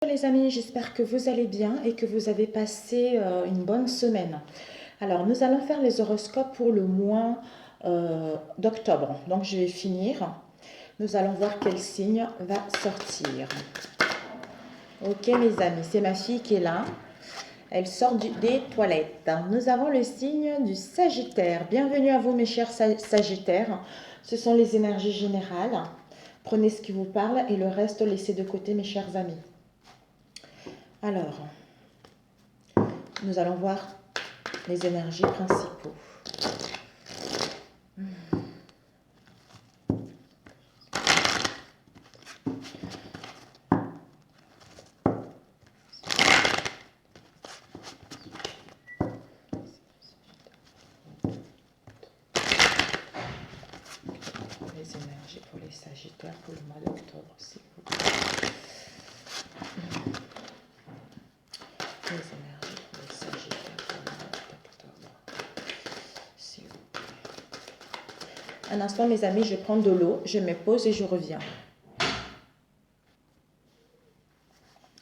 Les amis, j'espère que vous allez bien et que vous avez passé une bonne semaine. Alors, nous allons faire les horoscopes pour le mois d'octobre. Donc, je vais finir. Nous allons voir quel signe va sortir. Ok, mes amis, c'est ma fille qui est là. Elle sort des toilettes. Nous avons le signe du Sagittaire. Bienvenue à vous, mes chers Sagittaires. Ce sont les énergies générales. Prenez ce qui vous parle et le reste, laissez de côté, mes chers amis. Alors, nous allons voir les énergies principaux. Les énergies pour les Sagittaires pour le mois d'octobre, s'il vous plaît. Les énergies pour les Sagittaires pour le mois d'octobre, s'il vous plaît. Un instant, mes amis, je prends de l'eau, je me pose et je reviens.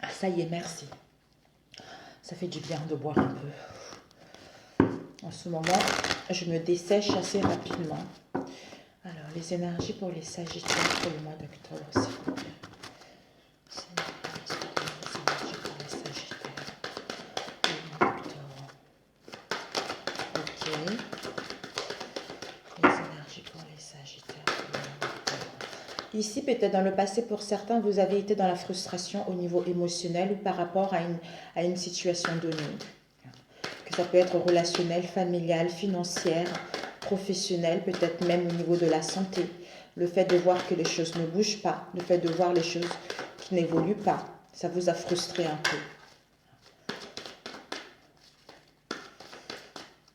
Ah, ça y est, merci. Ça fait du bien de boire un peu. En ce moment, je me dessèche assez rapidement. Alors, les énergies pour les Sagittaires pour le mois d'octobre, s'il vous plaît. Ici, peut-être dans le passé, pour certains, vous avez été dans la frustration au niveau émotionnel ou par rapport à une situation donnée. Que ça peut être relationnel, familial, financière, professionnel, peut-être même au niveau de la santé. Le fait de voir que les choses ne bougent pas, le fait de voir les choses qui n'évoluent pas, ça vous a frustré un peu.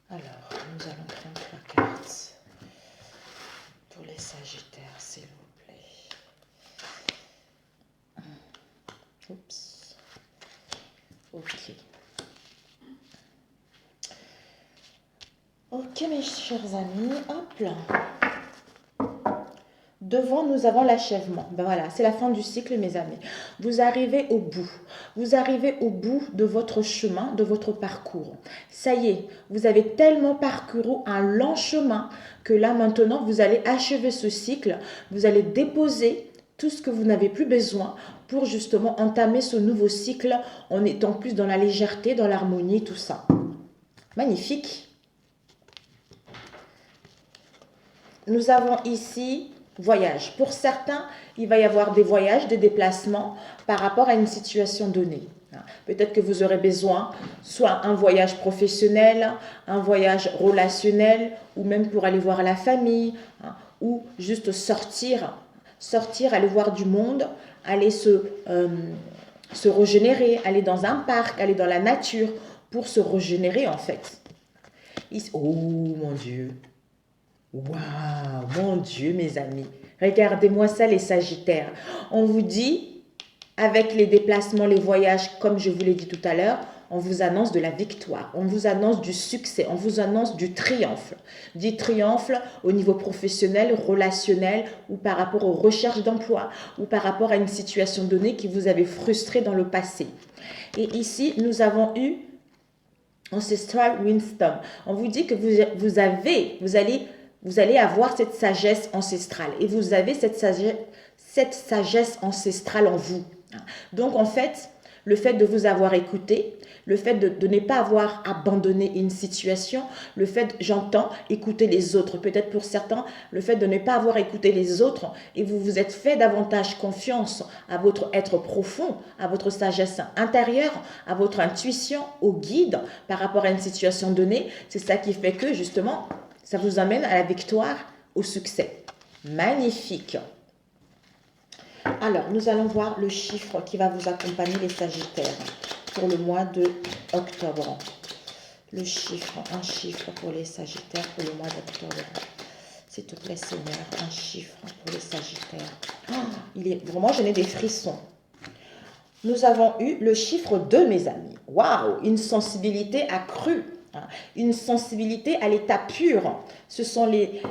Alors, nous allons prendre 3 cartes pour les Sagittaires, s'il vous plaît. Oups. Ok. Ok, mes chers amis, hop là. Devant, nous avons l'achèvement. Ben voilà, c'est la fin du cycle, mes amis. Vous arrivez au bout. Vous arrivez au bout de votre chemin, de votre parcours. Ça y est, vous avez tellement parcouru un long chemin que là, maintenant, vous allez achever ce cycle. Vous allez déposer tout ce que vous n'avez plus besoin pour justement entamer ce nouveau cycle en étant plus dans la légèreté, dans l'harmonie, tout ça. Magnifique. Nous avons ici voyage. Pour certains, il va y avoir des voyages, des déplacements par rapport à une situation donnée. Peut-être que vous aurez besoin soit un voyage professionnel, un voyage relationnel, ou même pour aller voir la famille, ou juste sortir, aller voir du monde, aller se régénérer, aller dans un parc, aller dans la nature pour se régénérer en fait. Oh mon Dieu! Waouh, mon Dieu, mes amis. Regardez-moi ça, les Sagittaires. On vous dit, avec les déplacements, les voyages, comme je vous l'ai dit tout à l'heure, on vous annonce de la victoire, on vous annonce du succès, on vous annonce du triomphe. Du triomphe au niveau professionnel, relationnel, ou par rapport aux recherches d'emploi, ou par rapport à une situation donnée qui vous avait frustré dans le passé. Et ici, nous avons eu Ancestral Wisdom. On vous dit que vous allez avoir cette sagesse ancestrale et vous avez cette sagesse ancestrale en vous. Donc en fait, le fait de vous avoir écouté, le fait de ne pas avoir abandonné une situation, le fait, j'entends, écouter les autres. Peut-être pour certains, le fait de ne pas avoir écouté les autres et vous vous êtes fait davantage confiance à votre être profond, à votre sagesse intérieure, à votre intuition, au guide par rapport à une situation donnée. C'est ça qui fait que justement, ça vous amène à la victoire, au succès. Magnifique. Alors, nous allons voir le chiffre qui va vous accompagner, les Sagittaires, pour le mois de octobre. Le chiffre, un chiffre pour les Sagittaires pour le mois d'octobre. S'il te plaît, Seigneur, un chiffre pour les Sagittaires. Oh, vraiment, j'en ai des frissons. Nous avons eu le chiffre 2, mes amis. Waouh, une sensibilité accrue. Une sensibilité à l'état pur. Ce sont les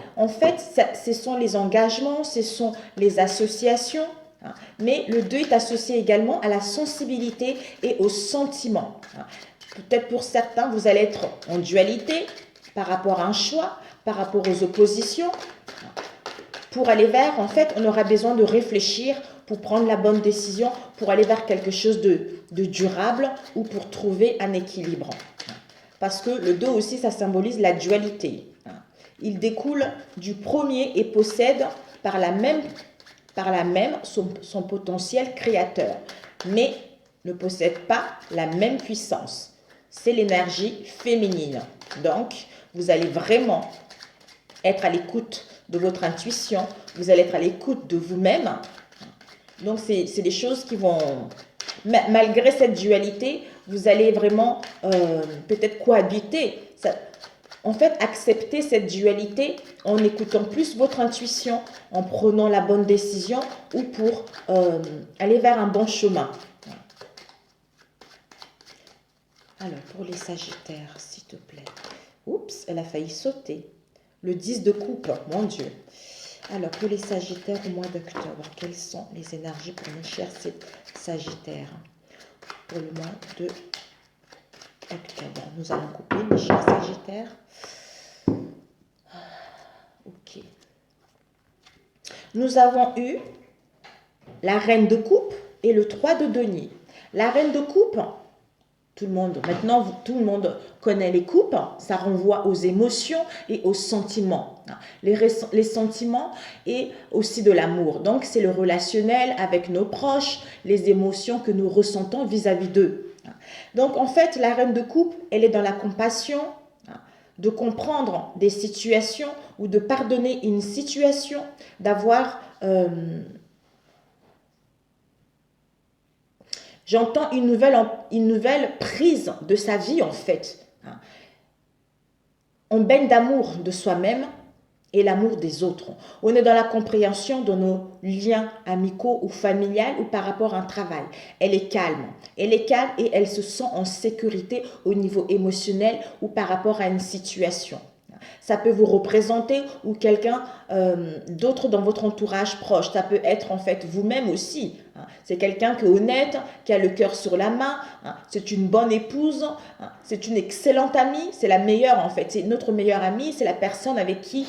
engagements, ce sont les associations, hein. Mais le 2 est associé également à la sensibilité et aux sentiments. Hein. Peut-être pour certains, vous allez être en dualité par rapport à un choix, par rapport aux oppositions. Pour aller vers, en fait, on aura besoin de réfléchir pour prendre la bonne décision, pour aller vers quelque chose de durable ou pour trouver un équilibre. Parce que le 2 aussi, ça symbolise la dualité. Il découle du premier et possède par la même son potentiel créateur, mais ne possède pas la même puissance. C'est l'énergie féminine. Donc, vous allez vraiment être à l'écoute de votre intuition, vous allez être à l'écoute de vous-même. Donc, c'est des choses qui vont, malgré cette dualité, vous allez vraiment peut-être cohabiter. En fait, accepter cette dualité en écoutant plus votre intuition, en prenant la bonne décision ou pour aller vers un bon chemin. Alors, pour les Sagittaires, s'il te plaît. Oups, elle a failli sauter. Le 10 de coupe, mon Dieu. Alors, pour les Sagittaires au mois d'octobre, quelles sont les énergies pour nos chers Sagittaires pour le mois de octobre? Nous allons couper, mes chers Sagittaires. Ok. Nous avons eu la reine de coupe et le 3 de denier. La reine de coupe, maintenant, tout le monde connaît les coupes, ça renvoie aux émotions et aux sentiments. Les sentiments et aussi de l'amour. Donc, c'est le relationnel avec nos proches, les émotions que nous ressentons vis-à-vis d'eux. Donc, en fait, la reine de coupe, elle est dans la compassion, de comprendre des situations ou de pardonner une situation, d'avoir... J'entends une nouvelle prise de sa vie, en fait. On baigne d'amour de soi-même et l'amour des autres. On est dans la compréhension de nos liens amicaux ou familiales ou par rapport à un travail. Elle est calme. Elle est calme et elle se sent en sécurité au niveau émotionnel ou par rapport à une situation. Ça peut vous représenter ou quelqu'un d'autre dans votre entourage proche. Ça peut être en fait vous-même aussi. C'est quelqu'un qui est honnête, qui a le cœur sur la main. C'est une bonne épouse. C'est une excellente amie. C'est la meilleure en fait. C'est notre meilleure amie. C'est la personne avec qui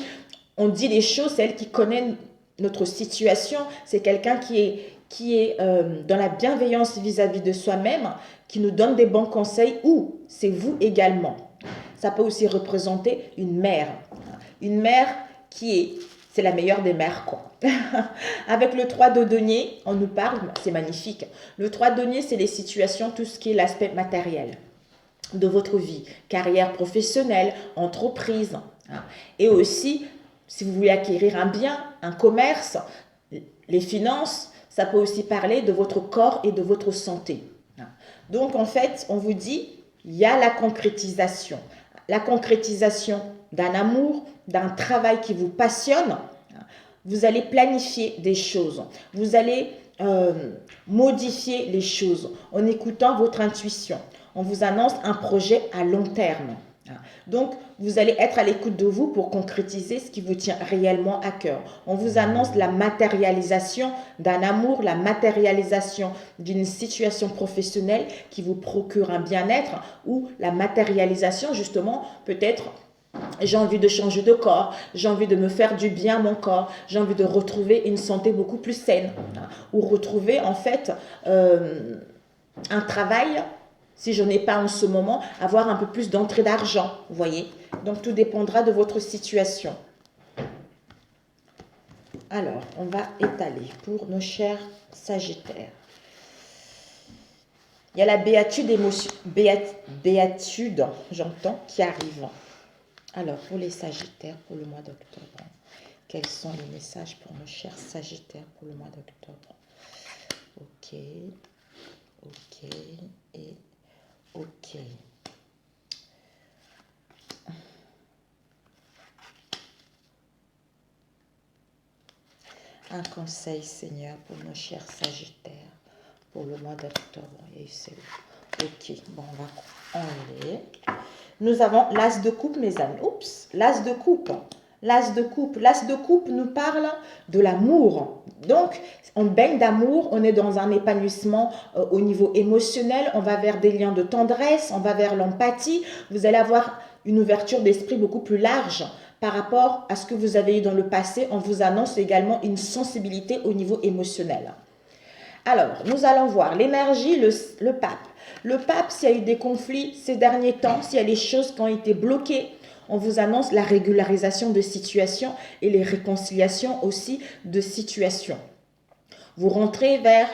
on dit les choses. C'est elle qui connaît notre situation. C'est quelqu'un qui est dans la bienveillance vis-à-vis de soi-même, qui nous donne des bons conseils ou c'est vous également. Ça peut aussi représenter une mère. Une mère c'est la meilleure des mères, quoi. Avec le 3 de denier, on nous parle, c'est magnifique. Le 3 de denier, c'est les situations, tout ce qui est l'aspect matériel de votre vie, carrière professionnelle, entreprise. Et aussi, si vous voulez acquérir un bien, un commerce, les finances, ça peut aussi parler de votre corps et de votre santé. Donc, en fait, on vous dit, il y a la concrétisation. La concrétisation d'un amour, d'un travail qui vous passionne. Vous allez planifier des choses. Vous allez modifier les choses en écoutant votre intuition. On vous annonce un projet à long terme. Donc, vous allez être à l'écoute de vous pour concrétiser ce qui vous tient réellement à cœur. On vous annonce la matérialisation d'un amour, la matérialisation d'une situation professionnelle qui vous procure un bien-être ou la matérialisation, justement, peut-être, j'ai envie de changer de corps, j'ai envie de me faire du bien à mon corps, j'ai envie de retrouver une santé beaucoup plus saine ou retrouver, en fait, un travail. Si je n'ai pas en ce moment, avoir un peu plus d'entrée d'argent, vous voyez. Donc, tout dépendra de votre situation. Alors, on va étaler pour nos chers Sagittaires. Il y a la béatitude, j'entends, qui arrive. Alors, pour les Sagittaires, pour le mois d'octobre, quels sont les messages pour nos chers Sagittaires pour le mois d'octobre? Ok, et... Ok. Un conseil, Seigneur, pour nos chers Sagittaires, pour le mois d'octobre. Ok, bon, on va enlever. Nous avons l'as de coupe, mes amis. Oups, l'as de coupe. L'as de coupe. L'as de coupe nous parle de l'amour. Donc, on baigne d'amour, on est dans un épanouissement au niveau émotionnel, on va vers des liens de tendresse, on va vers l'empathie. Vous allez avoir une ouverture d'esprit beaucoup plus large par rapport à ce que vous avez eu dans le passé. On vous annonce également une sensibilité au niveau émotionnel. Alors, nous allons voir l'énergie, le pape. Le pape, s'il y a eu des conflits ces derniers temps, s'il y a des choses qui ont été bloquées, on vous annonce la régularisation de situations et les réconciliations aussi de situations. Vous rentrez vers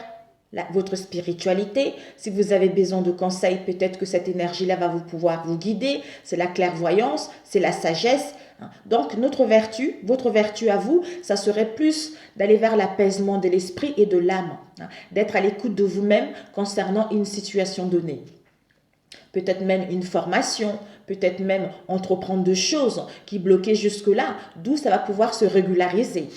votre spiritualité. Si vous avez besoin de conseils, peut-être que cette énergie-là va pouvoir vous guider. C'est la clairvoyance, c'est la sagesse. Donc, votre vertu à vous, ça serait plus d'aller vers l'apaisement de l'esprit et de l'âme, d'être à l'écoute de vous-même concernant une situation donnée. Peut-être même une formation, peut-être même entreprendre de choses qui bloquaient jusque-là, d'où ça va pouvoir se régulariser.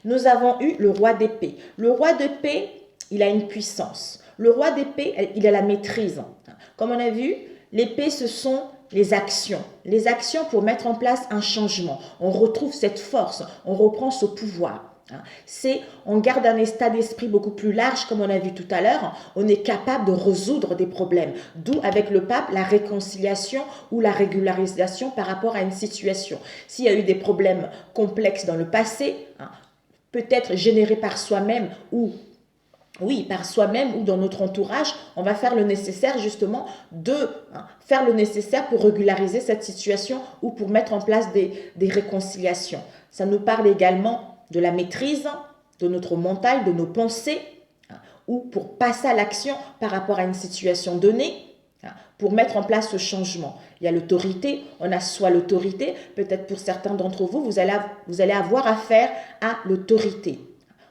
Nous avons eu le roi d'épée. Le roi d'épée, il a une puissance. Le roi d'épée, il a la maîtrise. Comme on a vu, l'épée, ce sont les actions. Les actions pour mettre en place un changement. On retrouve cette force, on reprend ce pouvoir. On garde un état d'esprit beaucoup plus large, comme on a vu tout à l'heure. On est capable de résoudre des problèmes. D'où, avec le pape, la réconciliation ou la régularisation par rapport à une situation. S'il y a eu des problèmes complexes dans le passé, peut-être générés par soi-même ou dans notre entourage, on va faire le nécessaire justement faire le nécessaire pour régulariser cette situation ou pour mettre en place des réconciliations. Ça nous parle également de la maîtrise de notre mental, de nos pensées, ou pour passer à l'action par rapport à une situation donnée, pour mettre en place ce changement. Il y a l'autorité, on a soit l'autorité, peut-être pour certains d'entre vous, vous allez avoir affaire à l'autorité.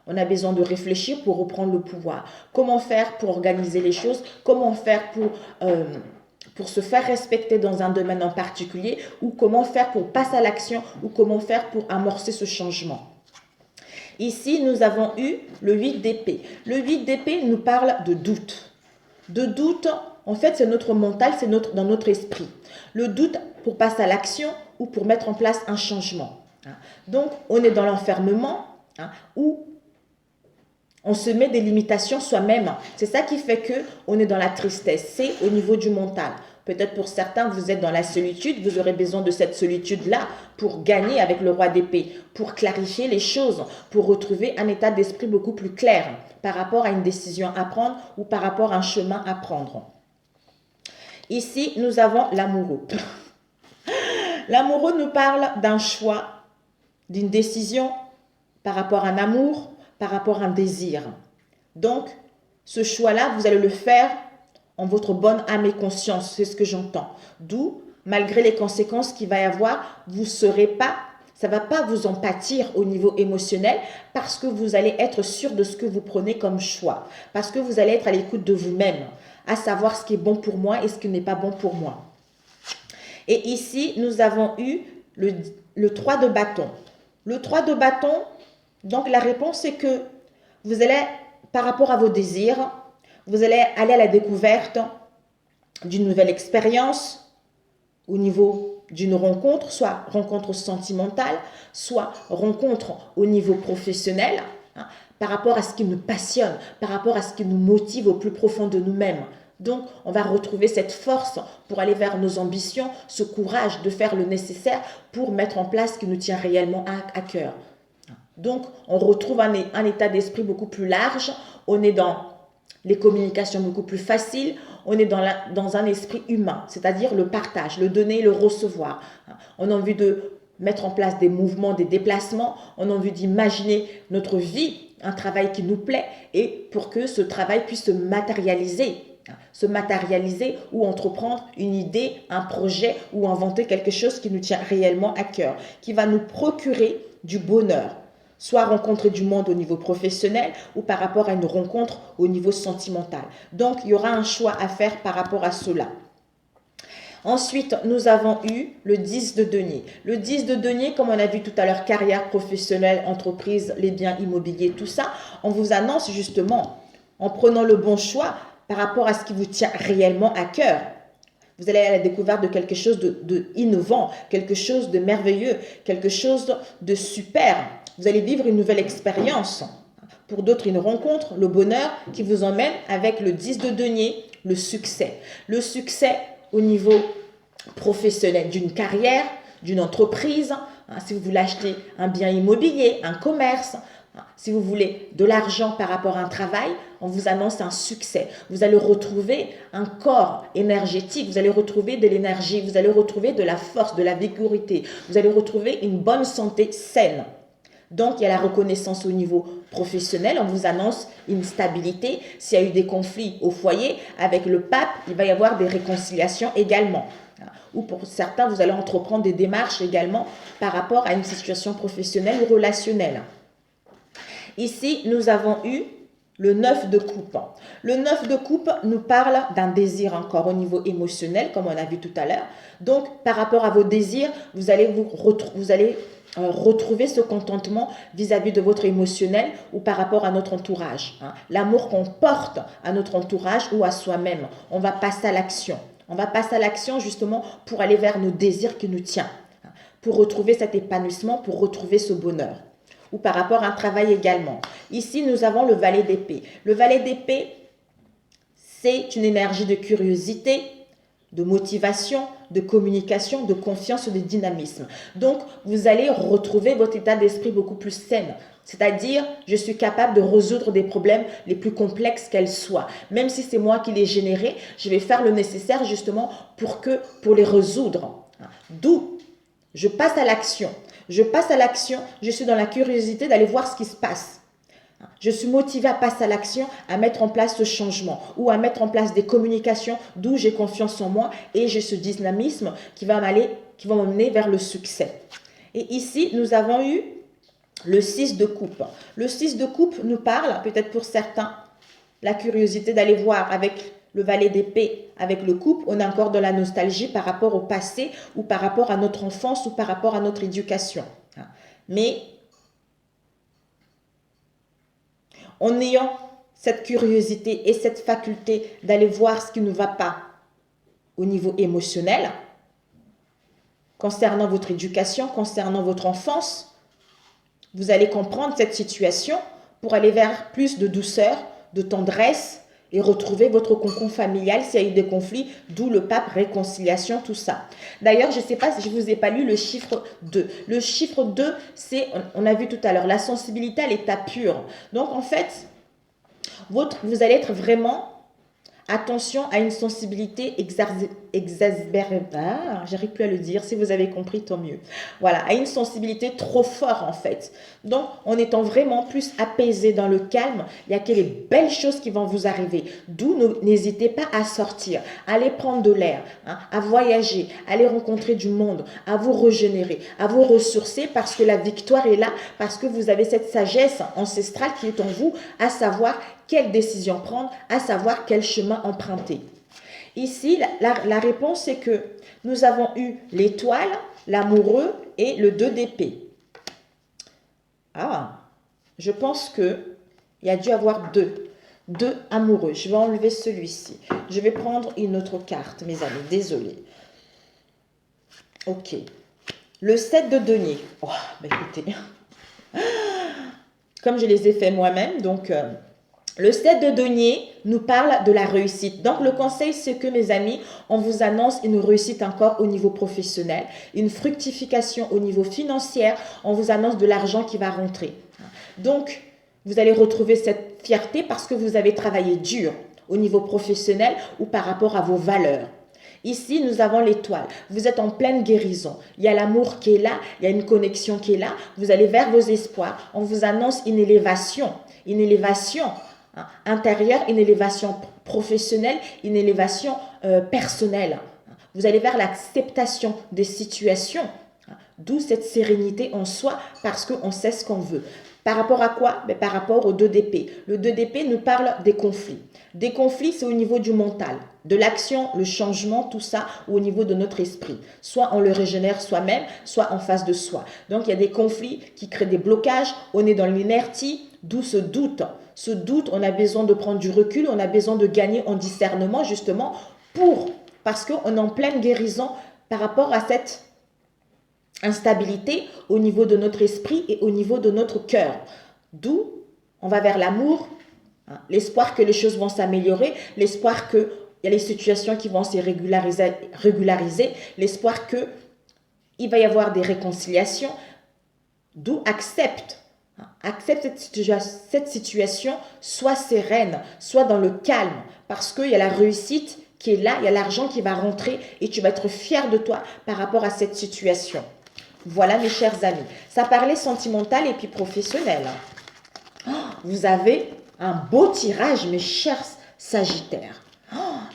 On a besoin de réfléchir pour reprendre le pouvoir. Comment faire pour organiser les choses? Comment faire pour se faire respecter dans un domaine en particulier? Ou comment faire pour passer à l'action? Ou comment faire pour amorcer ce changement? Ici, nous avons eu le 8 d'épée. Le 8 d'épée nous parle de doute. De doute, en fait, c'est notre mental, c'est dans notre esprit. Le doute pour passer à l'action ou pour mettre en place un changement. Donc, on est dans l'enfermement où on se met des limitations soi-même. C'est ça qui fait qu'on est dans la tristesse. C'est au niveau du mental. Peut-être pour certains, vous êtes dans la solitude. Vous aurez besoin de cette solitude-là pour gagner avec le roi d'épée, pour clarifier les choses, pour retrouver un état d'esprit beaucoup plus clair par rapport à une décision à prendre ou par rapport à un chemin à prendre. Ici, nous avons l'amoureux. L'amoureux nous parle d'un choix, d'une décision par rapport à un amour, par rapport à un désir. Donc, ce choix-là, vous allez le faire en votre bonne âme et conscience, c'est ce que j'entends. D'où, malgré les conséquences qu'il va y avoir, ça ne va pas vous en pâtir au niveau émotionnel parce que vous allez être sûr de ce que vous prenez comme choix. Parce que vous allez être à l'écoute de vous-même, à savoir ce qui est bon pour moi et ce qui n'est pas bon pour moi. Et ici, nous avons eu le 3 de bâton. Le 3 de bâton, donc la réponse est que vous allez, par rapport à vos désirs, vous allez aller à la découverte d'une nouvelle expérience au niveau d'une rencontre, soit rencontre sentimentale, soit rencontre au niveau professionnel, par rapport à ce qui nous passionne, par rapport à ce qui nous motive au plus profond de nous-mêmes. Donc, on va retrouver cette force pour aller vers nos ambitions, ce courage de faire le nécessaire pour mettre en place ce qui nous tient réellement à cœur. Donc, on retrouve un état d'esprit beaucoup plus large, on est dans les communications beaucoup plus faciles, on est dans un esprit humain, c'est-à-dire le partage, le donner, le recevoir. On a envie de mettre en place des mouvements, des déplacements, on a envie d'imaginer notre vie, un travail qui nous plaît, et pour que ce travail puisse se matérialiser ou entreprendre une idée, un projet ou inventer quelque chose qui nous tient réellement à cœur, qui va nous procurer du bonheur, soit rencontrer du monde au niveau professionnel ou par rapport à une rencontre au niveau sentimental. Donc, il y aura un choix à faire par rapport à cela. Ensuite, nous avons eu le 10 de denier. Le 10 de denier, comme on a vu tout à l'heure, carrière professionnelle, entreprise, les biens immobiliers, tout ça, on vous annonce justement, en prenant le bon choix par rapport à ce qui vous tient réellement à cœur, Vous allez à la découverte de quelque chose de innovant, quelque chose de merveilleux, quelque chose de super. Vous allez vivre une nouvelle expérience. Pour d'autres, une rencontre, le bonheur qui vous emmène avec le 10 de denier, le succès. Le succès au niveau professionnel d'une carrière, d'une entreprise, si vous voulez acheter un bien immobilier, un commerce, si vous voulez de l'argent par rapport à un travail, on vous annonce un succès. Vous allez retrouver un corps énergétique, vous allez retrouver de l'énergie, vous allez retrouver de la force, de la vigorité, vous allez retrouver une bonne santé saine. Donc, il y a la reconnaissance au niveau professionnel. On vous annonce une stabilité. S'il y a eu des conflits au foyer avec le pape, il va y avoir des réconciliations également. Ou pour certains, vous allez entreprendre des démarches également par rapport à une situation professionnelle ou relationnelle. Ici, nous avons eu le 9 de coupe. Le 9 de coupe nous parle d'un désir encore au niveau émotionnel, comme on a vu tout à l'heure. Donc, par rapport à vos désirs, vous allez retrouver ce contentement vis-à-vis de votre émotionnel ou par rapport à notre entourage. L'amour qu'on porte à notre entourage ou à soi-même. On va passer à l'action. On va passer à l'action justement pour aller vers nos désirs qui nous tiennent, pour retrouver cet épanouissement, pour retrouver ce bonheur. Ou par rapport à un travail également. Ici, nous avons le valet d'épée. Le valet d'épée, c'est une énergie de curiosité, de motivation, de communication, de confiance, de dynamisme. Donc, vous allez retrouver votre état d'esprit beaucoup plus sain. C'est-à-dire, je suis capable de résoudre des problèmes les plus complexes qu'elles soient. Même si c'est moi qui les générés, je vais faire le nécessaire justement pour les résoudre. D'où je passe à l'action. Je passe à l'action, je suis dans la curiosité d'aller voir ce qui se passe. Je suis motivée à passer à l'action, à mettre en place ce changement ou à mettre en place des communications d'où j'ai confiance en moi et j'ai ce dynamisme qui va m'emmener vers le succès. Et ici, nous avons eu le 6 de coupe. Le 6 de coupe nous parle, peut-être pour certains, la curiosité d'aller voir avec le valet d'épée, avec le couple, on a encore de la nostalgie par rapport au passé ou par rapport à notre enfance ou par rapport à notre éducation. Mais en ayant cette curiosité et cette faculté d'aller voir ce qui ne va pas au niveau émotionnel, concernant votre éducation, concernant votre enfance, vous allez comprendre cette situation pour aller vers plus de douceur, de tendresse et retrouver votre cocon familial s'il y a eu des conflits, d'où le pape, réconciliation, tout ça. D'ailleurs, je ne sais pas si je ne vous ai pas lu le chiffre 2. Le chiffre 2, c'est, on a vu tout à l'heure, la sensibilité à l'état pur. Donc, en fait, vous allez être vraiment... Attention à une sensibilité exacerbée. J'arrive plus à le dire. Si vous avez compris, tant mieux. Voilà, à une sensibilité trop forte en fait. Donc, en étant vraiment plus apaisé dans le calme, il y a que les belles choses qui vont vous arriver. D'où n'hésitez pas à sortir, à aller prendre de l'air, à voyager, à aller rencontrer du monde, à vous régénérer, à vous ressourcer parce que la victoire est là, parce que vous avez cette sagesse ancestrale qui est en vous, à savoir quelle décision prendre, à savoir quel chemin emprunter. Ici, la réponse est que nous avons eu l'étoile, l'amoureux et le 2 d'épée. Je pense qu'il y a dû avoir deux amoureux. Je vais enlever celui-ci. Je vais prendre une autre carte, mes amis. Désolée. Ok. Le 7 de denier. Écoutez. Comme je les ai fait moi-même, donc... Le 7 de denier nous parle de la réussite. Donc, le conseil, c'est que, mes amis, on vous annonce une réussite encore au niveau professionnel, une fructification au niveau financier, on vous annonce de l'argent qui va rentrer. Donc, vous allez retrouver cette fierté parce que vous avez travaillé dur au niveau professionnel ou par rapport à vos valeurs. Ici, nous avons l'étoile. Vous êtes en pleine guérison. Il y a l'amour qui est là, il y a une connexion qui est là. Vous allez vers vos espoirs. On vous annonce une élévation intérieure, une élévation professionnelle, une élévation personnelle. Vous allez vers l'acceptation des situations, d'où cette sérénité en soi parce qu'on sait ce qu'on veut. Par rapport à quoi? Par rapport au 2 d'épée. Le 2 d'épée nous parle des conflits. Des conflits, c'est au niveau du mental, de l'action, le changement, tout ça, ou au niveau de notre esprit. Soit on le régénère soi-même, soit en face de soi. Donc, il y a des conflits qui créent des blocages. On est dans l'inertie, d'où ce doute. Ce doute, on a besoin de prendre du recul, on a besoin de gagner en discernement, justement, pour parce qu'on est en pleine guérison par rapport à cette instabilité au niveau de notre esprit et au niveau de notre cœur. D'où on va vers l'amour, hein, l'espoir que les choses vont s'améliorer, l'espoir qu'il y a les situations qui vont se régulariser, l'espoir qu'il va y avoir des réconciliations. D'où accepte cette situation, soit sereine, soit dans le calme, parce qu'il y a la réussite qui est là, il y a l'argent qui va rentrer et tu vas être fier de toi par rapport à cette situation. Voilà mes chers amis, ça parlait sentimental et puis professionnel. Vous avez un beau tirage mes chers Sagittaires.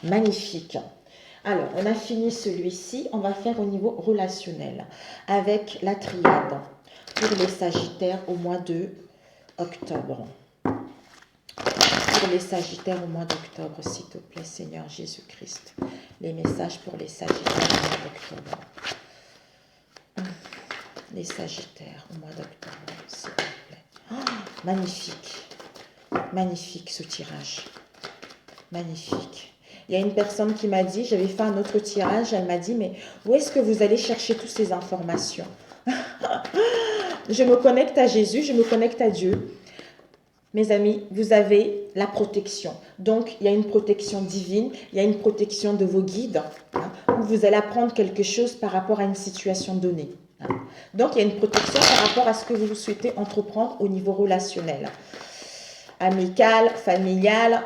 Magnifique. Alors, on a fini celui-ci, on va faire au niveau relationnel avec la triade pour les Sagittaires au mois de octobre. Pour les Sagittaires au mois d'octobre, s'il te plaît, Seigneur Jésus-Christ. Les messages pour les Sagittaires au mois d'octobre. Les Sagittaires au mois d'octobre, s'il te plaît. Magnifique. Magnifique ce tirage. Magnifique. Il y a une personne qui m'a dit, j'avais fait un autre tirage, elle m'a dit, mais où est-ce que vous allez chercher toutes ces informations? Je me connecte à Jésus, je me connecte à Dieu. Mes amis, vous avez la protection. Donc, il y a une protection divine, il y a une protection de vos guides, hein, où vous allez apprendre quelque chose par rapport à une situation donnée. Hein. Donc, il y a une protection par rapport à ce que vous souhaitez entreprendre au niveau relationnel. Amical, familial.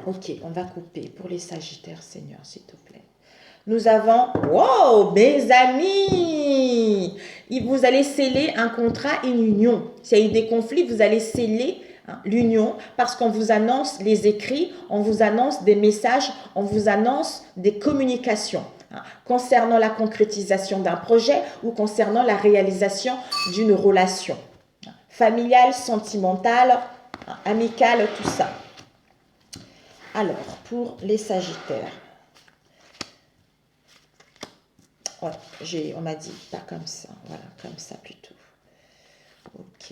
Ok, on va couper pour les Sagittaires, Seigneur, s'il te plaît. Nous avons, wow, mes amis, vous allez sceller un contrat, une union. S'il y a eu des conflits, vous allez sceller l'union parce qu'on vous annonce les écrits, on vous annonce des messages, on vous annonce des communications concernant la concrétisation d'un projet ou concernant la réalisation d'une relation familiale, sentimentale, amicale, tout ça. Alors, pour les Sagittaires, ouais, on m'a dit pas comme ça, voilà, comme ça plutôt. Ok.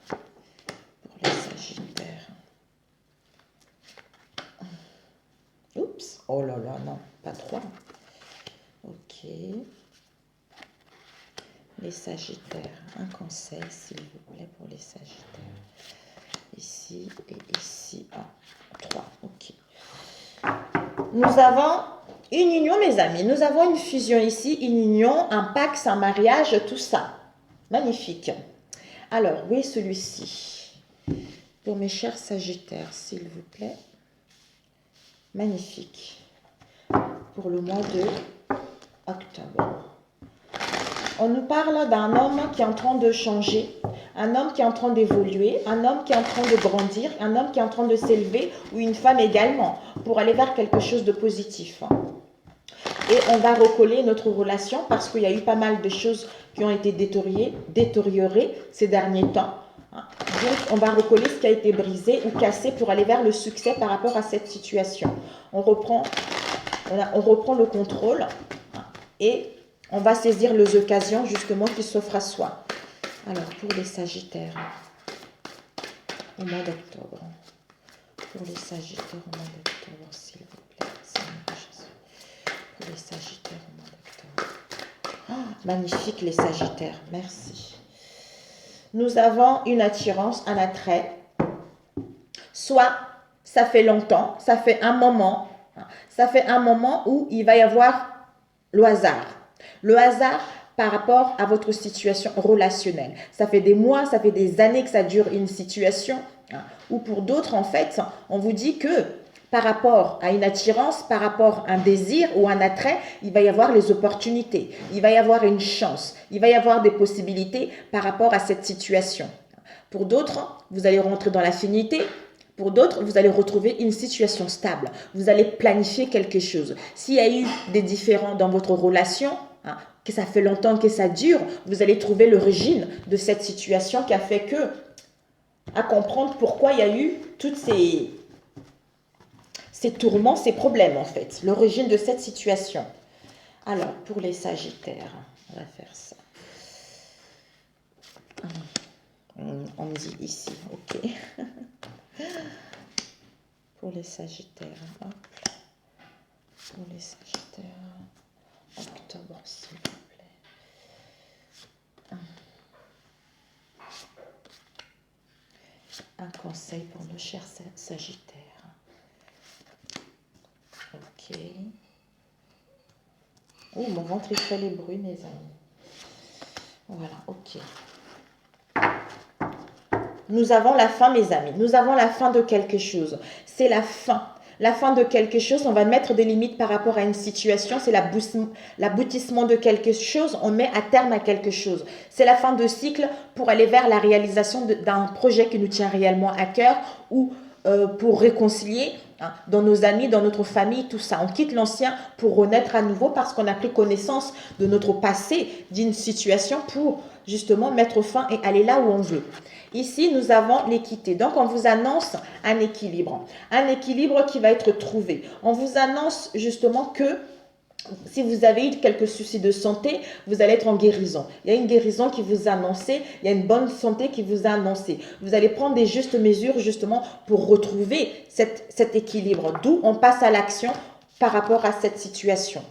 Pour les Sagittaires. Oups, oh là là, non, pas trois. Ok. Les Sagittaires, un conseil s'il vous plaît pour les Sagittaires. Ici et ici, 3, ok. Nous avons une union, mes amis. Nous avons une fusion ici, une union, un pax, un mariage, tout ça. Magnifique. Alors, oui, celui-ci. Pour mes chers Sagittaires, s'il vous plaît. Magnifique. Pour le mois de octobre. On nous parle d'un homme qui est en train de changer, un homme qui est en train d'évoluer, un homme qui est en train de grandir, un homme qui est en train de s'élever, ou une femme également, pour aller vers quelque chose de positif. Et on va recoller notre relation parce qu'il y a eu pas mal de choses qui ont été détériorées ces derniers temps. Donc, on va recoller ce qui a été brisé ou cassé pour aller vers le succès par rapport à cette situation. On reprend le contrôle et on va saisir les occasions justement qui s'offrent à soi. Alors, pour les Sagittaires, au mois d'octobre. Pour les Sagittaires au mois d'octobre, s'il vous plaît. Seigneur Jésus. Pour les Sagittaires au mois d'octobre. Magnifique les Sagittaires, merci. Nous avons une attirance, un attrait. Soit ça fait longtemps, ça fait un moment où il va y avoir le hasard. Le hasard par rapport à votre situation relationnelle. Ça fait des mois, ça fait des années que ça dure une situation. Ou pour d'autres, en fait, on vous dit que par rapport à une attirance, par rapport à un désir ou un attrait, il va y avoir les opportunités. Il va y avoir une chance. Il va y avoir des possibilités par rapport à cette situation. Pour d'autres, vous allez rentrer dans l'affinité. Pour d'autres, vous allez retrouver une situation stable. Vous allez planifier quelque chose. S'il y a eu des différends dans votre relation, que ça fait longtemps que ça dure, vous allez trouver l'origine de cette situation qui a fait que, à comprendre pourquoi il y a eu toutes ces tourments, ces problèmes en fait. L'origine de cette situation. Alors, pour les Sagittaires, on va faire ça. On me dit ici, ok. Pour les Sagittaires, hop. Pour les Sagittaires, octobre, s'il vous plaît. Un conseil pour nos chers Sagittaires. Ok. Oh, mon ventre, il fait les bruits, mes amis. Voilà, ok. Nous avons la fin, mes amis. Nous avons la fin de quelque chose. C'est la fin. La fin de quelque chose, on va mettre des limites par rapport à une situation. C'est l'aboutissement de quelque chose. On met à terme à quelque chose. C'est la fin de cycle pour aller vers la réalisation d'un projet qui nous tient réellement à cœur ou pour réconcilier dans nos amis, dans notre famille, tout ça. On quitte l'ancien pour renaître à nouveau parce qu'on a pris connaissance de notre passé, d'une situation pour justement mettre fin et aller là où on veut. Ici, nous avons l'équité. Donc, on vous annonce un équilibre qui va être trouvé. On vous annonce justement que si vous avez eu quelques soucis de santé, vous allez être en guérison. Il y a une guérison qui vous a annoncé, il y a une bonne santé qui vous a annoncé. Vous allez prendre des justes mesures justement pour retrouver cet équilibre. D'où on passe à l'action par rapport à cette situation.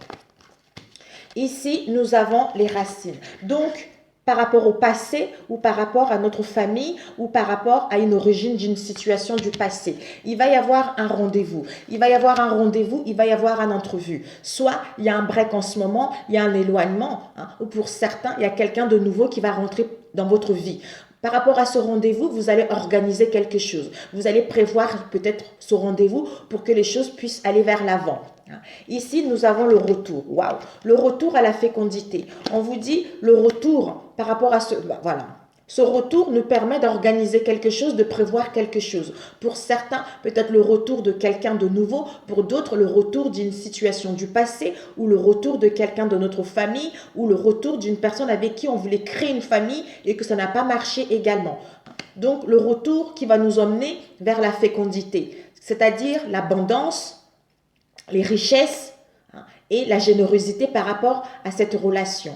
Ici, nous avons les racines. Donc, par rapport au passé ou par rapport à notre famille ou par rapport à une origine d'une situation du passé. Il va y avoir un rendez-vous. Il va y avoir un rendez-vous, il va y avoir un entrevue. Soit il y a un break en ce moment, il y a un éloignement, ou pour certains, il y a quelqu'un de nouveau qui va rentrer dans votre vie. Par rapport à ce rendez-vous, vous allez organiser quelque chose. Vous allez prévoir peut-être ce rendez-vous pour que les choses puissent aller vers l'avant. Ici, nous avons le retour. Waouh! Le retour à la fécondité. On vous dit le retour par rapport à ce... Voilà. Ce retour nous permet d'organiser quelque chose, de prévoir quelque chose. Pour certains, peut-être le retour de quelqu'un de nouveau. Pour d'autres, le retour d'une situation du passé ou le retour de quelqu'un de notre famille ou le retour d'une personne avec qui on voulait créer une famille et que ça n'a pas marché également. Donc, le retour qui va nous emmener vers la fécondité, c'est-à-dire l'abondance, les richesses et la générosité par rapport à cette relation.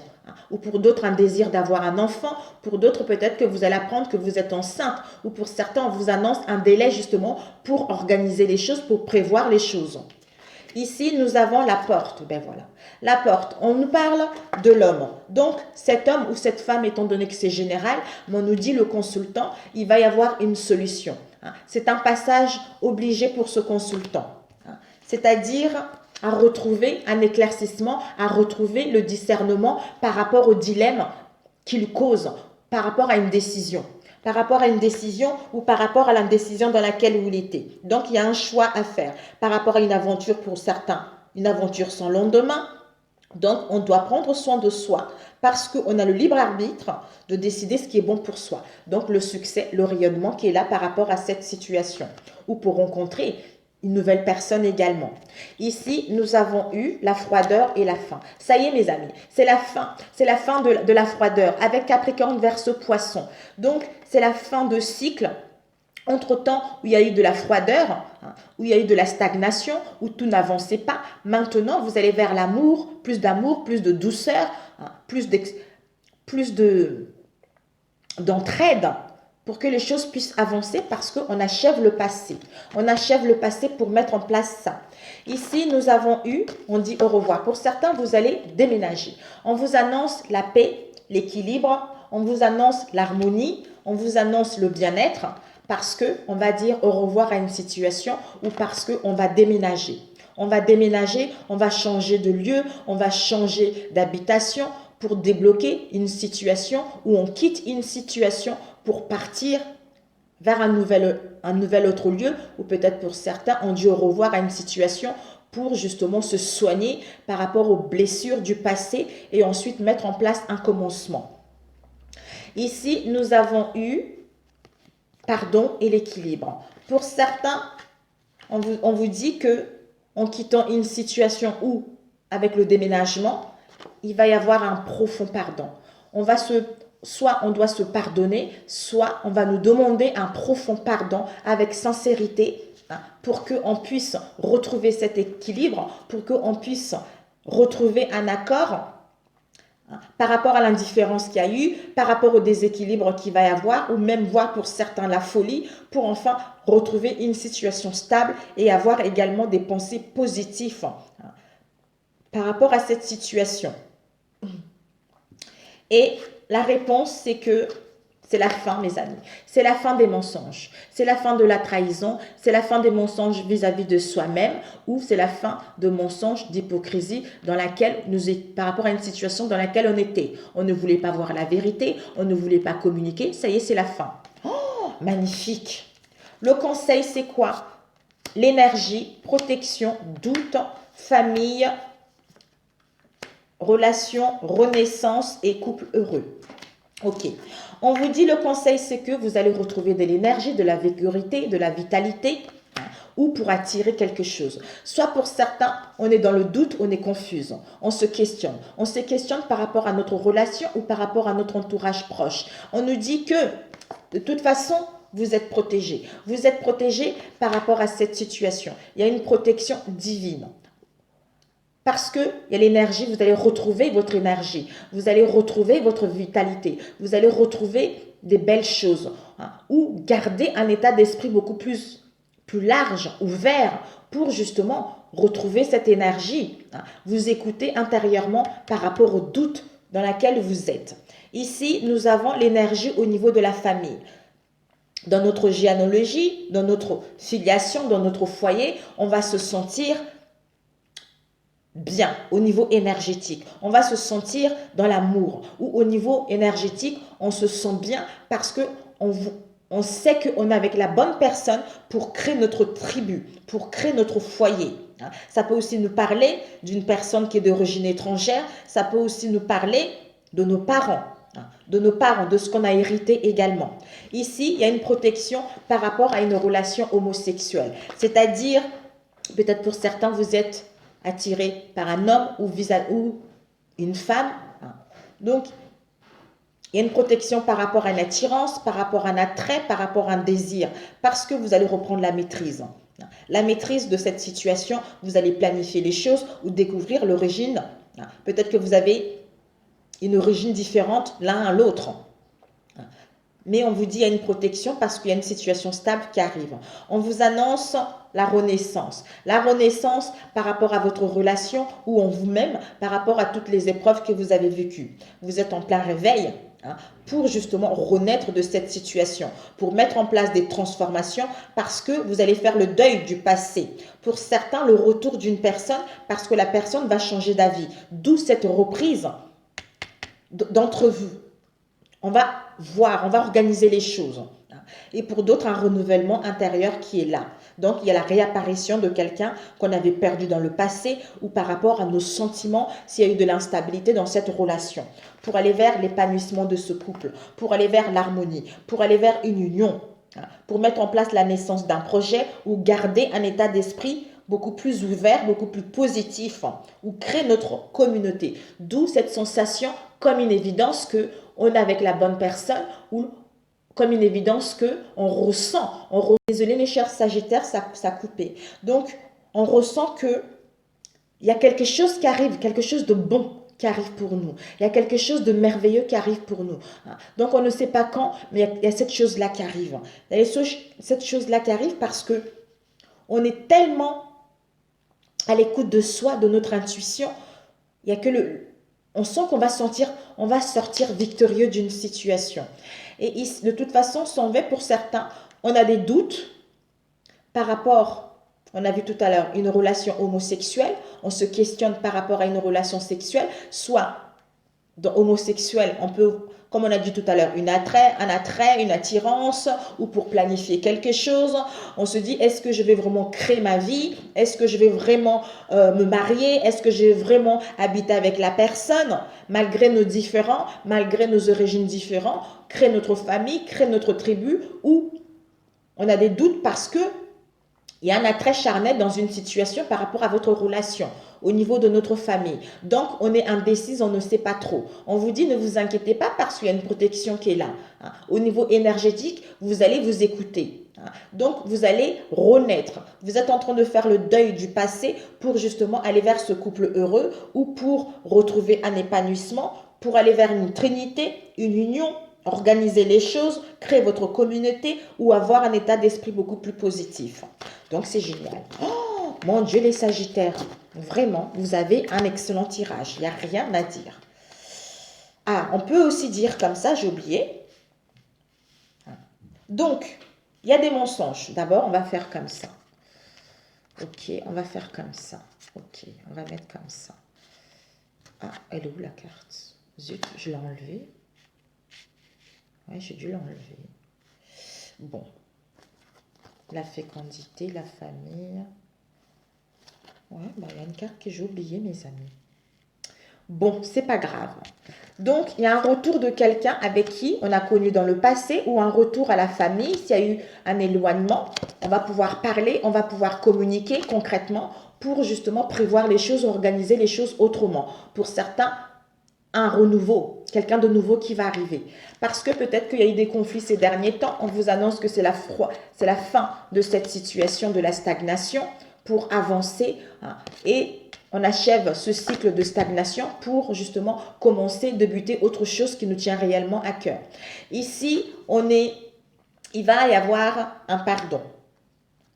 Ou pour d'autres, un désir d'avoir un enfant. Pour d'autres, peut-être que vous allez apprendre que vous êtes enceinte. Ou pour certains, on vous annonce un délai justement pour organiser les choses, pour prévoir les choses. Ici, nous avons la porte. Ben voilà. La porte, on nous parle de l'homme. Donc, cet homme ou cette femme, étant donné que c'est général, on nous dit le consultant, il va y avoir une solution. C'est un passage obligé pour ce consultant. C'est-à-dire à retrouver un éclaircissement, à retrouver le discernement par rapport au dilemme qu'il cause, par rapport à une décision. Par rapport à une décision ou par rapport à l'indécision dans laquelle il était. Donc, il y a un choix à faire par rapport à une aventure pour certains, une aventure sans lendemain. Donc, on doit prendre soin de soi parce qu'on a le libre arbitre de décider ce qui est bon pour soi. Donc, le succès, le rayonnement qui est là par rapport à cette situation ou pour rencontrer une nouvelle personne également. Ici, nous avons eu la froideur et la faim. Ça y est, mes amis, c'est la fin. C'est la fin de la froideur avec Capricorne verseau Poisson. Donc, c'est la fin de cycle. Entre-temps, où il y a eu de la froideur, où il y a eu de la stagnation, où tout n'avançait pas. Maintenant, vous allez vers l'amour, plus de douceur, plus d'entraide, pour que les choses puissent avancer parce qu'on achève le passé. On achève le passé pour mettre en place ça. Ici, nous avons eu, on dit au revoir. Pour certains, vous allez déménager. On vous annonce la paix, l'équilibre, on vous annonce l'harmonie, on vous annonce le bien-être parce qu'on va dire au revoir à une situation ou parce qu'on va déménager. On va déménager, on va changer de lieu, on va changer d'habitation pour débloquer une situation où on quitte une situation pour partir vers un nouvel autre lieu ou peut-être pour certains, on dit au revoir à une situation pour justement se soigner par rapport aux blessures du passé et ensuite mettre en place un commencement. Ici, nous avons eu pardon et l'équilibre. Pour certains, on vous dit que en quittant une situation ou avec le déménagement, il va y avoir un profond pardon. Soit on doit se pardonner, soit on va nous demander un profond pardon avec sincérité pour qu'on puisse retrouver cet équilibre, pour qu'on puisse retrouver un accord par rapport à l'indifférence qu'il y a eu, par rapport au déséquilibre qu'il va y avoir, ou même voir pour certains la folie, pour enfin retrouver une situation stable et avoir également des pensées positives par rapport à cette situation? Et la réponse, c'est que c'est la fin, mes amis. C'est la fin des mensonges. C'est la fin de la trahison. C'est la fin des mensonges vis-à-vis de soi-même, ou c'est la fin de mensonges, d'hypocrisie dans laquelle par rapport à une situation dans laquelle on était. On ne voulait pas voir la vérité. On ne voulait pas communiquer. Ça y est, c'est la fin. Oh, magnifique. Le conseil, c'est quoi? L'énergie, protection, doute, famille, relation, renaissance et couple heureux. Ok. On vous dit le conseil, c'est que vous allez retrouver de l'énergie, de la vigorité, de la vitalité, ou pour attirer quelque chose. Soit pour certains, on est dans le doute, on est confuse, on se questionne. On se questionne par rapport à notre relation ou par rapport à notre entourage proche. On nous dit que, de toute façon, vous êtes protégé. Vous êtes protégé par rapport à cette situation. Il y a une protection divine. Parce qu'il y a l'énergie, vous allez retrouver votre énergie, vous allez retrouver votre vitalité, vous allez retrouver des belles choses, ou garder un état d'esprit beaucoup plus large, ouvert, pour justement retrouver cette énergie. Vous écoutez intérieurement par rapport au doute dans lequel vous êtes. Ici, nous avons l'énergie au niveau de la famille. Dans notre généalogie, dans notre filiation, dans notre foyer, on va se sentir bien au niveau énergétique. On va se sentir dans l'amour, ou au niveau énergétique, on se sent bien parce que on sait qu'on est avec la bonne personne pour créer notre tribu, pour créer notre foyer. Ça peut aussi nous parler d'une personne qui est d'origine étrangère, ça peut aussi nous parler de nos parents, de ce qu'on a hérité également. Ici, il y a une protection par rapport à une relation homosexuelle. C'est-à-dire, peut-être pour certains, vous êtes attiré par un homme ou une femme. Donc, il y a une protection par rapport à une attirance, par rapport à un attrait, par rapport à un désir, parce que vous allez reprendre la maîtrise. La maîtrise de cette situation, vous allez planifier les choses ou découvrir l'origine. Peut-être que vous avez une origine différente l'un à l'autre. Mais on vous dit qu'il y a une protection parce qu'il y a une situation stable qui arrive. On vous annonce la renaissance. La renaissance par rapport à votre relation ou en vous-même, par rapport à toutes les épreuves que vous avez vécues. Vous êtes en plein réveil pour justement renaître de cette situation, pour mettre en place des transformations parce que vous allez faire le deuil du passé. Pour certains, le retour d'une personne parce que la personne va changer d'avis. D'où cette reprise d'entre vous. On va voir, on va organiser les choses. Et pour d'autres, un renouvellement intérieur qui est là. Donc, il y a la réapparition de quelqu'un qu'on avait perdu dans le passé ou par rapport à nos sentiments s'il y a eu de l'instabilité dans cette relation. Pour aller vers l'épanouissement de ce couple, pour aller vers l'harmonie, pour aller vers une union, pour mettre en place la naissance d'un projet ou garder un état d'esprit beaucoup plus ouvert, beaucoup plus positif, ou créer notre communauté. D'où cette sensation comme une évidence qu'on est avec la bonne personne ou comme une évidence qu'on ressent. Désolé mes chers Sagittaires, ça a coupé. Donc, on ressent qu'il y a quelque chose qui arrive, quelque chose de bon qui arrive pour nous. Il y a quelque chose de merveilleux qui arrive pour nous. Donc, on ne sait pas quand, mais il y a cette chose-là qui arrive. Il y a cette chose-là qui arrive parce que on est tellement à l'écoute de soi, de notre intuition. Il y a que on sent qu'on va sortir victorieux d'une situation. Et de toute façon, s'en va pour certains, on a des doutes par rapport, on a vu tout à l'heure, une relation homosexuelle, on se questionne par rapport à une relation sexuelle, soit dans homosexuel, on peut, comme on a dit tout à l'heure, un attrait, une attirance, ou pour planifier quelque chose, on se dit, est-ce que je vais vraiment créer ma vie? Est-ce que je vais vraiment me marier? Est-ce que je vais vraiment habiter avec la personne? Malgré nos différends, malgré nos origines différentes, créer notre famille, créer notre tribu, ou on a des doutes parce que il y a un attrait charnel dans une situation par rapport à votre relation, au niveau de notre famille. Donc, on est indécis, on ne sait pas trop. On vous dit, ne vous inquiétez pas parce qu'il y a une protection qui est là. Au niveau énergétique, vous allez vous écouter. Donc, vous allez renaître. Vous êtes en train de faire le deuil du passé pour justement aller vers ce couple heureux ou pour retrouver un épanouissement, pour aller vers une trinité, une union, organiser les choses, créer votre communauté ou avoir un état d'esprit beaucoup plus positif. Donc, c'est génial. Oh, mon Dieu, les Sagittaires. Vraiment, vous avez un excellent tirage. Il n'y a rien à dire. Ah, on peut aussi dire comme ça, j'ai oublié. Donc, il y a des mensonges. D'abord, on va faire comme ça. Ok, on va faire comme ça. Ok, on va mettre comme ça. Ah, elle est où la carte? Zut, je l'ai enlevée. Ouais, j'ai dû l'enlever. Bon. La fécondité, la famille. Ouais, bah, il y a une carte que j'ai oubliée, mes amis. Bon, c'est pas grave. Donc, il y a un retour de quelqu'un avec qui on a connu dans le passé ou un retour à la famille. S'il y a eu un éloignement, on va pouvoir parler, on va pouvoir communiquer concrètement pour justement prévoir les choses, organiser les choses autrement. Pour certains, un renouveau, quelqu'un de nouveau qui va arriver. Parce que peut-être qu'il y a eu des conflits ces derniers temps, on vous annonce que c'est la fin de cette situation de la stagnation pour avancer. Et on achève ce cycle de stagnation pour justement commencer, débuter autre chose qui nous tient réellement à cœur. Ici, il va y avoir un pardon.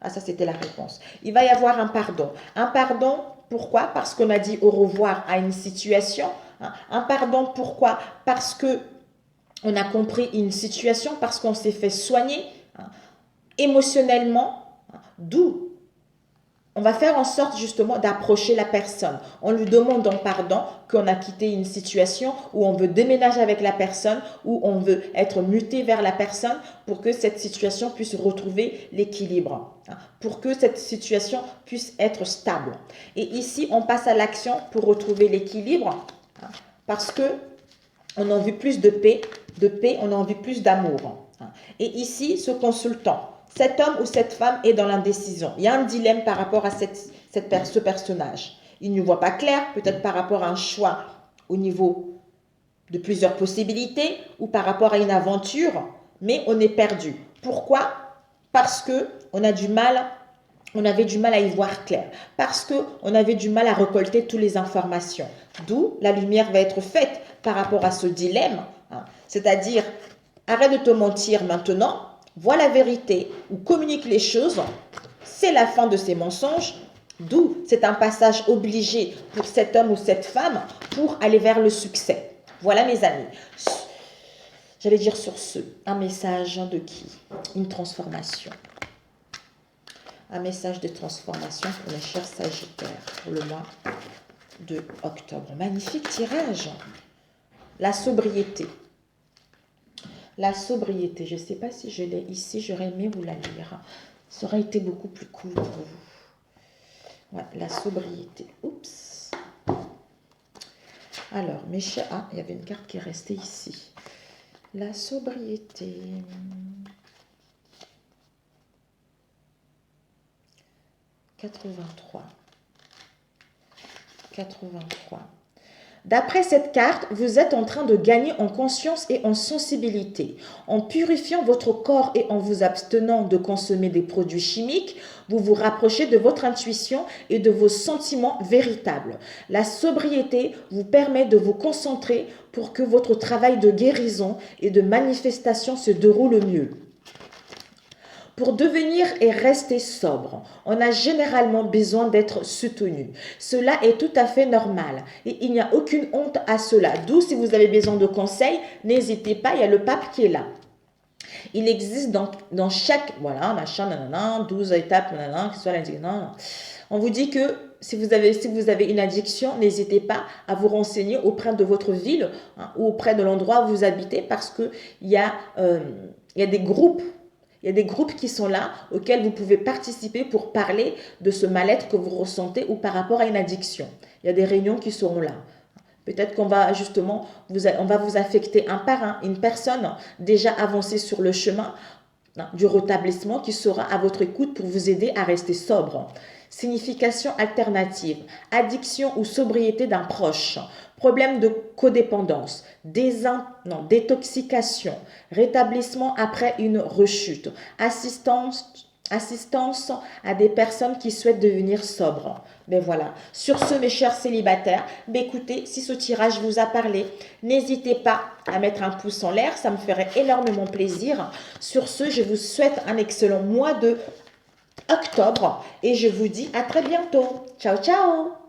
Ah, ça, c'était la réponse. Il va y avoir un pardon. Un pardon, pourquoi? Parce qu'on a dit au revoir à une situation. Un pardon, pourquoi? Parce que on a compris une situation, parce qu'on s'est fait soigner émotionnellement, d'où on va faire en sorte justement d'approcher la personne. On lui demande en pardon qu'on a quitté une situation où on veut déménager avec la personne, où on veut être muté vers la personne pour que cette situation puisse retrouver l'équilibre, pour que cette situation puisse être stable. Et ici, on passe à l'action pour retrouver l'équilibre parce que on a envie plus de paix, on a envie plus d'amour. Et ici, ce consultant, cet homme ou cette femme est dans l'indécision. Il y a un dilemme par rapport à ce personnage. Il ne voit pas clair, peut-être par rapport à un choix au niveau de plusieurs possibilités ou par rapport à une aventure, mais on est perdu. Pourquoi? Parce qu'on a du mal, on avait du mal à y voir clair, parce qu'on avait du mal à récolter toutes les informations. D'où la lumière va être faite par rapport à ce dilemme, c'est-à-dire arrête de te mentir maintenant, vois la vérité ou communique les choses, c'est la fin de ces mensonges, d'où c'est un passage obligé pour cet homme ou cette femme pour aller vers le succès. Voilà mes amis. J'allais dire sur ce, un message de qui? Une transformation. Un message de transformation pour les chers Sagittaires pour le mois de octobre. Magnifique tirage. La sobriété. La sobriété, je ne sais pas si je l'ai ici, j'aurais aimé vous la lire. Ça aurait été beaucoup plus cool pour vous. Ouais, la sobriété. Oups. Alors, mes chers... Ah, il y avait une carte qui est restée ici. La sobriété. 83. 83. D'après cette carte, vous êtes en train de gagner en conscience et en sensibilité. En purifiant votre corps et en vous abstenant de consommer des produits chimiques, vous vous rapprochez de votre intuition et de vos sentiments véritables. La sobriété vous permet de vous concentrer pour que votre travail de guérison et de manifestation se déroule mieux. Pour devenir et rester sobre, on a généralement besoin d'être soutenu. Cela est tout à fait normal et il n'y a aucune honte à cela. D'où, si vous avez besoin de conseils, n'hésitez pas, il y a le pape qui est là. Il existe dans chaque, voilà, machin, nanana, 12 étapes, nanana, que ce soit l'addiction. On vous dit que si vous avez une addiction, n'hésitez pas à vous renseigner auprès de votre ville ou auprès de l'endroit où vous habitez parce qu'il y a des groupes. Il y a des groupes qui sont là, auxquels vous pouvez participer pour parler de ce mal-être que vous ressentez ou par rapport à une addiction. Il y a des réunions qui seront là. Peut-être qu'on va justement, on va vous affecter un par un, une personne déjà avancée sur le chemin du rétablissement qui sera à votre écoute pour vous aider à rester sobre. Signification alternative, addiction ou sobriété d'un proche, problème de codépendance, détoxication, rétablissement après une rechute, assistance à des personnes qui souhaitent devenir sobres. Ben voilà. Sur ce, mes chers célibataires, écoutez, si ce tirage vous a parlé, n'hésitez pas à mettre un pouce en l'air, ça me ferait énormément plaisir. Sur ce, je vous souhaite un excellent mois de octobre et je vous dis à très bientôt. Ciao, ciao!